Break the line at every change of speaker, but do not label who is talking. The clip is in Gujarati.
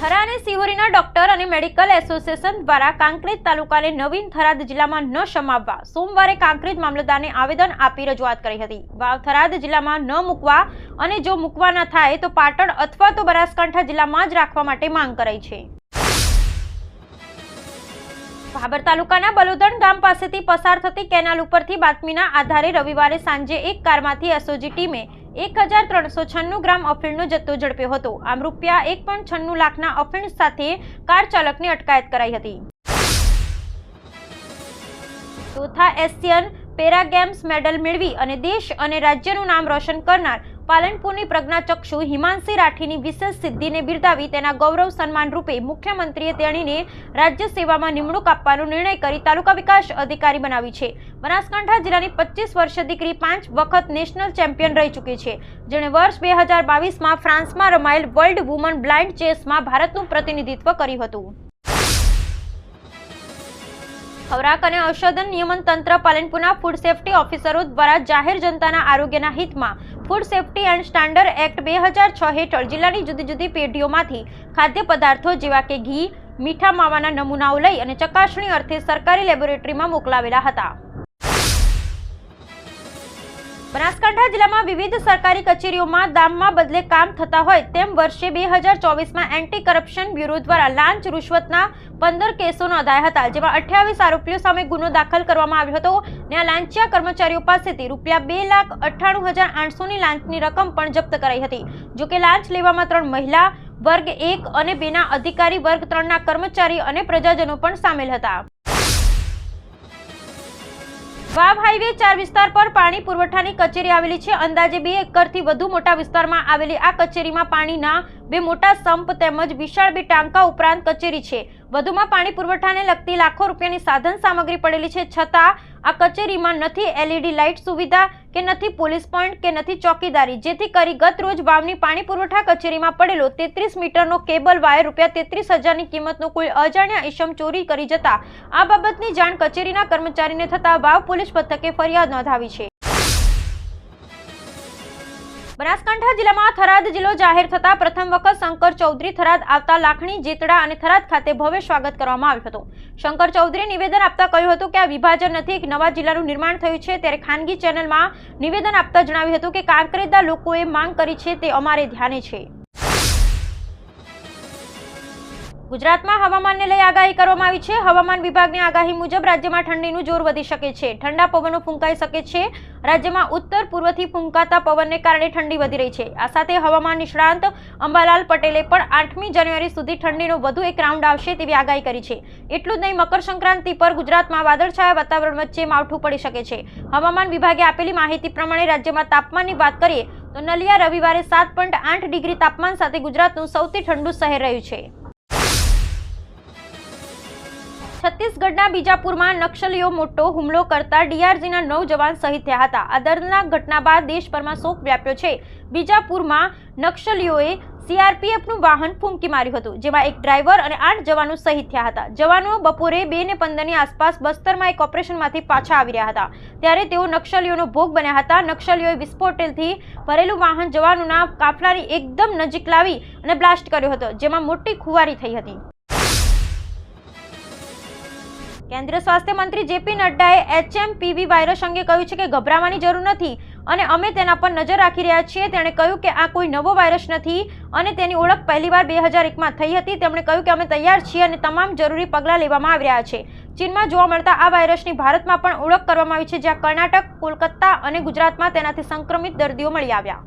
થરા અને સિહોરીના ડોક્ટર અને મેડિકલ એસોસિએશન દ્વારા કાંકરેજ તાલુકાને નવીન થરાદ જિલ્લામાં ન સમાવવા સોમવારે કાંકરેજ મામલતદારને આવેદન આપી રજૂઆત કરી હતી. વાવ થરાદ જિલ્લામાં ન મૂકવા અને જો મૂકવા ન થાય તો પાટણ અથવા તો બનાસકાંઠા જિલ્લામાં જ રાખવા માટે માંગ કરાઈ છે. ભાભર તાલુકાના બલોદણ ગામ પાસેથી પસાર થતી કેનાલ ઉપરથી બાતમીના આધારે રવિવારે સાંજે એક કારમાંથી એસઓજી ટીમે 1396 ગ્રામ અફીણનો જથ્થો ઝડપ્યો હતો. આમ રૂપિયા 1.96 લાખના અફીણ સાથે કાર ચાલકની અટકાયત કરાઈ હતી. ચોથા એશિયન પેરા ગેમ્સ મેડલ મેળવી અને દેશ અને રાજ્યનું નામ રોશન કરનાર પાલનપુરની પ્રજ્ઞાચક્ષુ હિમાંશી રાઠીની વિશેષ સિદ્ધિને બિરદાવી તેના ગૌરવ સન્માન રૂપે મુખ્યમંત્રીએ તેણીને રાજ્ય સેવામાં નિમણૂક આપવાનો નિર્ણય કરી તાલુકા વિકાસ અધિકારી બનાવી છે. બનાસકાંઠા જિલ્લાની 25 વર્ષીય દીકરી 5 વખત નેશનલ ચેમ્પિયન રહી ચૂકી છે, જેણે વર્ષ 2022માં ફ્રાન્સમાં રમાયેલ વર્લ્ડ વુમન બ્લાઇન્ડ ચેસમાં ભારતનું પ્રતિનિધિત્વ કર્યું હતું. ખોરાક અને ઔષધ નિયમન તંત્ર પાલનપુરના ફૂડ સેફ્ટી ઓફિસરો દ્વારા જાહેર જનતાના આરોગ્યના હિતમાં food safety and standard act 2006 હેઠળ જિલ્લાની જુદી જુદી પેઢીઓમાંથી ખાદ્ય પદાર્થો જેવા કે ઘી, મીઠા માવાના નમૂનાઓ લઈ અને ચકાસણી અર્થે સરકારી લેબોરેટરીમાં મોકલાવેલા હતા. બનાસકાંઠા જિલ્લામાં વિવિધ સરકારી કચેરીઓમાં દામમાં બદલે કામ થતા હોય તેમ વર્ષે 2024માં એન્ટી કરપ્શન બ્યુરો દ્વારા લાંચ રૂશ્વતના 15 કેસો નોંધાયા હતા, જેમાં 28 આરોપીઓ સામે ગુનો દાખલ કરવામાં આવ્યો હતો અને આ લાંચિયા કર્મચારીઓ પાસેથી રૂપિયા 2,98,800ની લાંચની રકમ પણ જપ્ત કરાઈ હતી. જોકે લાંચ લેવામાં 3 મહિલા વર્ગ 1 અને 2ના અધિકારી વર્ગ 3ના કર્મચારી અને પ્રજાજનો પણ સામેલ હતા. વાવ હાઈવે 4 વિસ્તાર પર પાણી પુરવઠાની કચેરી આવેલી છે. અંદાજે 2 એકરથી વધુ મોટા વિસ્તારમાં આવેલી આ કચેરીમાં પાણીના 2 મોટા સંપ તેમજ વિશાળ 2 ટાંકા ઉપરાંત કચેરી છે. વધુમાં પાણી પુરવઠાને લગતી લાખો રૂપિયાની સાધન સામગ્રી પડેલી છે, છતાં આ કચેરીમાં નથી એલઈડી લાઇટ સુવિધા કે નથી પોલીસ પોઈન્ટ કે નથી ચોકીદારી, જેથી કરી ગત રોજ વાવની પાણી પુરવઠા કચેરીમાં પડેલો 33 મીટરનો કેબલ વાયર રૂપિયા 33,000ની કિંમતનો કોઈ અજાણ્યા ઈસમ ચોરી કરી જતા આ બાબતની જાણ કચેરીના કર્મચારીને થતા વાવ પોલીસ મથકે ફરિયાદ નોંધાવી છે. બનાસકાંઠા જિલ્લામાં થરાદ જિલ્લો જાહેર થતા પ્રથમ વખત શંકર ચૌધરી થરાદ આવતા લાખણી, જેતડા અને થરાદ ખાતે ભવ્ય સ્વાગત કરવામાં આવ્યું હતું. શંકર ચૌધરીએ નિવેદન આપતા કહ્યું હતું કે આ વિભાજન નથી, એક નવા જિલ્લાનું નિર્માણ થયું છે. ત્યારે ખાનગી ચેનલમાં નિવેદન આપતા જણાવ્યું હતું કે કાંકરેજના લોકોએ માંગ કરી છે તે અમારે ધ્યાને છે. ગુજરાતમાં હવામાનને લઈ આગાહી કરવામાં આવી છે. હવામાન વિભાગની આગાહી મુજબ રાજ્યમાં ઠંડીનું જોર વધી શકે છે. ઠંડા પવનો ફૂંકાઈ શકે છે. રાજ્યમાં ઉત્તર પૂર્વથી ફૂંકાતા પવનને કારણે ઠંડી વધી રહી છે. આ સાથે હવામાન નિષ્ણાંત અંબાલાલ પટેલે પણ 8મી જાન્યુઆરી સુધી ઠંડીનો વધુ એક રાઉન્ડ આવશે તેવી આગાહી કરી છે. એટલું જ નહીં, મકર સંક્રાંતિ પર ગુજરાતમાં વાદળછાયા વાતાવરણ વચ્ચે માવઠું પડી શકે છે. હવામાન વિભાગે આપેલી માહિતી પ્રમાણે રાજ્યમાં તાપમાનની વાત કરીએ તો નલિયા રવિવારે 7.8 ડિગ્રી તાપમાન સાથે ગુજરાતનું સૌથી ઠંડુ શહેર રહ્યું છે. છત્તીસગઢના બીજાપુરમાં નક્સલીઓ મોટો હુમલો કરતા ડીઆરજીના 9 જવાન શહીદ થયા હતા. આ દર્દનાક ઘટના બાદ દેશભરમાં શોક વ્યાપ્યો છે. બીજાપુરમાં નક્સલીઓએ સીઆરપીએફનું વાહન ફૂંકી માર્યું હતું, જેમાં એક ડ્રાઈવર અને 8 જવાનો શહીદ થયા હતા. જવાનો બપોરે 2:15ની આસપાસ બસ્તરમાં એક ઓપરેશનમાંથી પાછા આવી રહ્યા હતા, ત્યારે તેઓ નક્સલીઓનો ભોગ બન્યા હતા. નક્સલીઓએ વિસ્ફોટથી ભરેલું વાહન જવાનોના કાફલાની એકદમ નજીક લાવી અને બ્લાસ્ટ કર્યો હતો, જેમાં મોટી ખુવારી થઈ હતી. કેન્દ્રીય સ્વાસ્થ્ય મંત્રી જેપી નડ્ડાએ એચએમપીવી વાયરસ અંગે કહ્યું છે કે ગભરાવાની જરૂર નથી અને અમે તેના પર નજર રાખી રહ્યા છીએ. તેણે કહ્યું કે આ કોઈ નવો વાયરસ નથી અને તેની ઓળખ પહેલીવાર 2001માં થઈ હતી. તેમણે કહ્યું કે અમે તૈયાર છીએ અને તમામ જરૂરી પગલાં લેવામાં આવી રહ્યા છે. ચીનમાં જોવા મળતા આ વાયરસની ભારતમાં પણ ઓળખ કરવામાં આવી છે, જ્યાં કર્ણાટક, કોલકાતા અને ગુજરાતમાં તેનાથી સંક્રમિત દર્દીઓ મળી આવ્યા.